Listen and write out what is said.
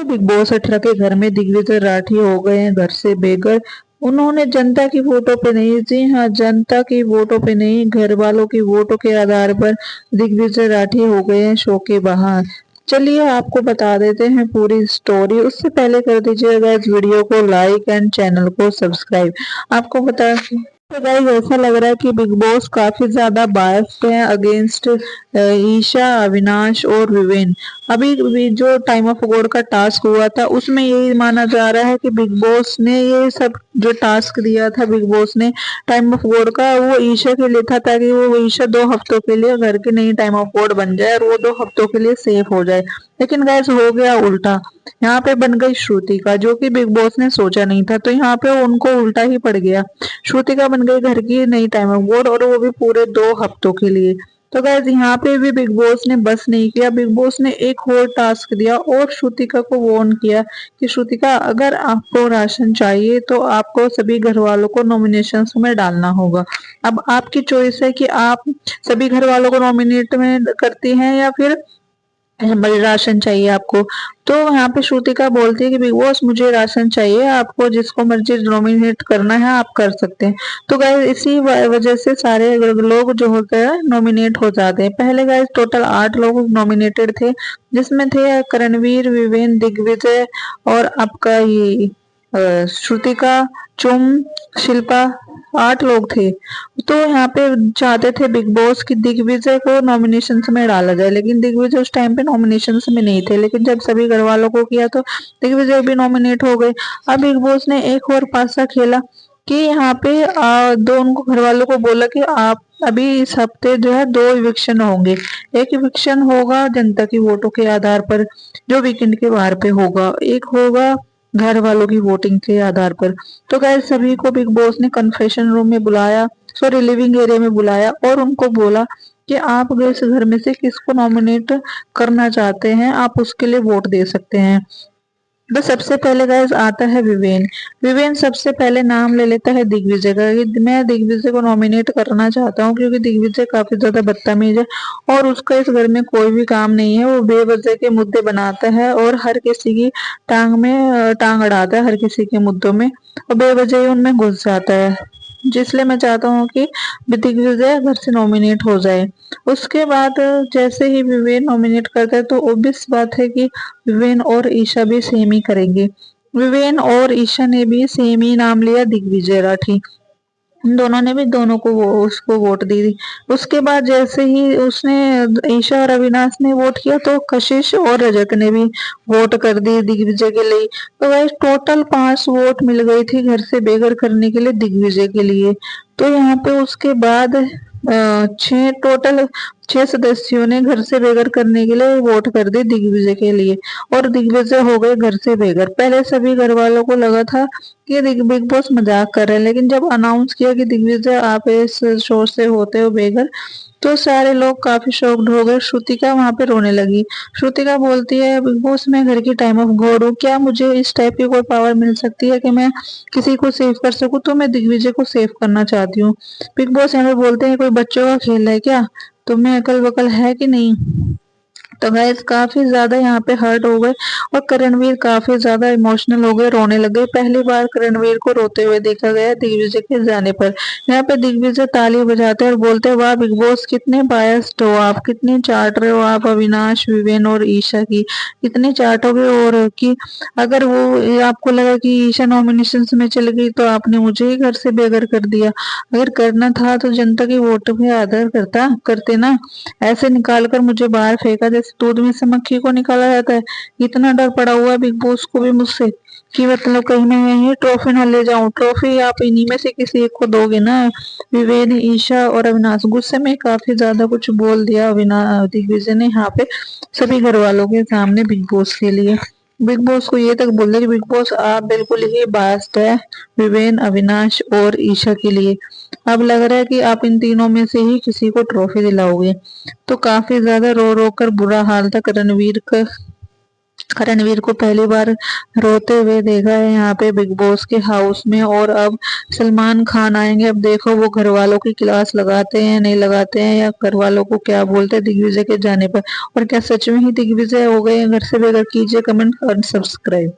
तो big boss 18 के घर में दिग्विजय राठी हो गए हैं घर से बेघर। उन्होंने जनता की वोटों पे नहीं, जी हाँ, जनता की वोटों पे नहीं, घर वालों की वोटों के आधार पर दिग्विजय राठी हो गए हैं शो के बाहर। चलिए आपको बता देते हैं पूरी स्टोरी। उससे पहले कर दीजिएगा इस वीडियो को लाइक एंड चैनल को सब्सक्राइब। आपको बता, तो गाइस ऐसा लग रहा है कि बिग बॉस काफी ज्यादा बायस्ड है अगेंस्ट ईशा, अविनाश और विवेन। अभी भी जो टाइम ऑफ गॉड का टास्क हुआ था उसमें यही माना जा रहा है कि बिग बॉस ने ये सब जो टास्क दिया था बिग बॉस ने टाइम ऑफ गॉड का, वो ईशा के लिए था, ताकि वो ईशा 2 हफ्तों के लिए घर की नई टाइम ऑफ गॉड बन जाए और वो 2 हफ्तों के लिए सेफ हो जाए। लेकिन गैस हो गया उल्टा। यहाँ पे बन गई श्रुतिका, जो कि बिग बॉस ने सोचा नहीं था, तो यहाँ पे उनको उल्टा ही पड़ गया। श्रुतिका बन गई घर की नई टाइम ऑफ गॉड और वो भी पूरे 2 हफ्तों के लिए। तो गैस यहाँ पे भी बिग बॉस ने बस नहीं किया, बिग बॉस ने एक और टास्क दिया और श्रुतिका को वार्न किया कि श्रुतिका, अगर आपको राशन चाहिए तो आपको सभी घर वालों को नॉमिनेशंस में डालना होगा। अब आपकी चॉइस है कि आप सभी घर वालों को नॉमिनेट में करती हैं या फिर बड़ी राशन चाहिए आपको। तो यहाँ पे श्रुतिका बोलती है कि बिग बॉस मुझे राशन चाहिए, आपको जिसको मर्जी नॉमिनेट करना है आप कर सकते हैं। तो गाइस इसी वजह से सारे लोग जो होते हैं नॉमिनेट हो जाते हैं। पहले गाइस टोटल 8 लोग नॉमिनेटेड थे, जिसमें थे करणवीर, विवेन, दिग्विजय और आपका ये श्रुतिका, चुम, शिल्पा, 8 लोग थे। तो यहाँ पे चाहते थे बिग बॉस की दिग्विजय को नॉमिनेशंस में डाला जाए, लेकिन दिग्विजय उस टाइम पे नॉमिनेशंस में नहीं थे। लेकिन जब सभी घर वालों को किया तो दिग्विजय भी नॉमिनेट हो गए। अब बिग बॉस ने एक और पासा खेला कि यहाँ पे दो उनको घर वालों को बोला कि आप अभी इस हफ्ते जो है 2 इविक्शन होंगे। एक इविक्शन होगा जनता की वोटों के आधार पर, जो वीकेंड के बाहर पे होगा, एक होगा घर वालों की वोटिंग के आधार पर। तो गैर सभी को बिग बॉस ने कन्फेशन रूम में बुलाया, सॉरी लिविंग एरिया में बुलाया और उनको बोला कि आप अगर इस घर में से किसको नॉमिनेट करना चाहते हैं आप उसके लिए वोट दे सकते हैं। तो सबसे पहले गाइस आता है विवेन। विवेन सबसे पहले नाम ले लेता है दिग्विजय का कि मैं दिग्विजय को नॉमिनेट करना चाहता हूँ, क्योंकि दिग्विजय काफी ज्यादा बदतमीज है और उसका इस घर में कोई भी काम नहीं है। वो बेवजह के मुद्दे बनाता है और हर किसी की टांग में टांग अड़ाता है, हर किसी के मुद्दों में, और बेवजह ही उनमें घुस जाता है। जिसलिए मैं चाहता हूँ कि दिग्विजय घर से नॉमिनेट हो जाए। उसके बाद जैसे ही विवेन नॉमिनेट करता है तो ऑब्वियस बात है कि विवेन और ईशा भी सेम ही करेंगे। विवेन और ईशा ने भी सेम ही नाम लिया, दिग्विजय राठी। उन दोनों ने भी दोनों को उसको वोट दी थी। उसके बाद जैसे ही उसने ईशा और अविनाश ने वोट किया तो कशिश और रजत ने भी वोट कर दी दिग्विजय के लिए। तो वही टोटल 5 वोट मिल गई थी घर से बेघर करने के लिए दिग्विजय के लिए। तो यहाँ पे उसके बाद 6 सदस्यों ने घर से बेघर करने के लिए वोट कर दी दिग्विजय के लिए और दिग्विजय हो गए घर से बेघर। पहले सभी घर वालों को लगा था कि बिग बॉस मजाक कर रहे हैं, लेकिन जब अनाउंस किया कि दिग्विजय आप इस शो से होते हो बेघर, तो सारे लोग काफी शॉक्ड हो गए। श्रुतिका वहां पे रोने लगी। श्रुतिका बोलती है बिग बॉस मैं घर की टाइम ऑफ गॉड हूँ, क्या मुझे इस टाइप की कोई पावर मिल सकती है कि मैं किसी को सेव कर सकूं? तो मैं दिग्विजय को सेव करना चाहती हूँ। बिग बॉस यहाँ पे बोलते हैं कोई बच्चों का खेल है क्या, तुम्हें अकल वकल है कि नहीं? तो गाइस काफी ज्यादा यहाँ पे हर्ट हो गए और करणवीर काफी ज्यादा इमोशनल हो गए, रोने लगे। पहली बार करणवीर को रोते हुए देखा गया दिग्विजय के जाने पर। यहाँ पे दिग्विजय ताली बजाते हैं और बोलते हैं वाह बिग बॉस कितने बायस्ड हो आप, कितने चाट रहे हो आप अविनाश, विवेन और ईशा की, कितने चाटोगे। और कि अगर वो आपको लगा कि ईशा नॉमिनेशन में चली गई तो आपने मुझे ही घर से बेघर कर दिया। अगर करना था तो जनता की वोट पे आदर करते ना, ऐसे निकाल कर मुझे बाहर फेंका जैसे दूध में से मक्खी को निकाला जाता है। इतना डर पड़ा हुआ है बिग बॉस को भी मुझसे कि मतलब कहीं ना कहीं ट्रॉफी ना ले जाऊं। ट्रॉफी आप इन्हीं में से किसी एक को दोगे ना। विवेक, ईशा और अविनाश। गुस्से में काफी ज्यादा कुछ बोल दिया अविनाश दिग्विजय ने यहाँ पे सभी घर वालों के सामने बिग बॉस के लिए। बिग बॉस को ये तक बोल दिया कि बिग बॉस आप बिल्कुल ही बास्ट है विवेन, अविनाश और ईशा के लिए। अब लग रहा है कि आप इन तीनों में से ही किसी को ट्रॉफी दिलाओगे। तो काफी ज्यादा रो रो कर बुरा हाल था रणवीर का। रणवीर को पहली बार रोते हुए देखा है यहाँ पे बिग बॉस के हाउस में। और अब सलमान खान आएंगे, अब देखो वो घर वालों की क्लास लगाते हैं नहीं लगाते हैं, या घर वालों को क्या बोलते हैं दिग्विजय के जाने पर। और क्या सच में ही दिग्विजय हो गए हैं घर से बेघर? कीजिए कमेंट और सब्सक्राइब।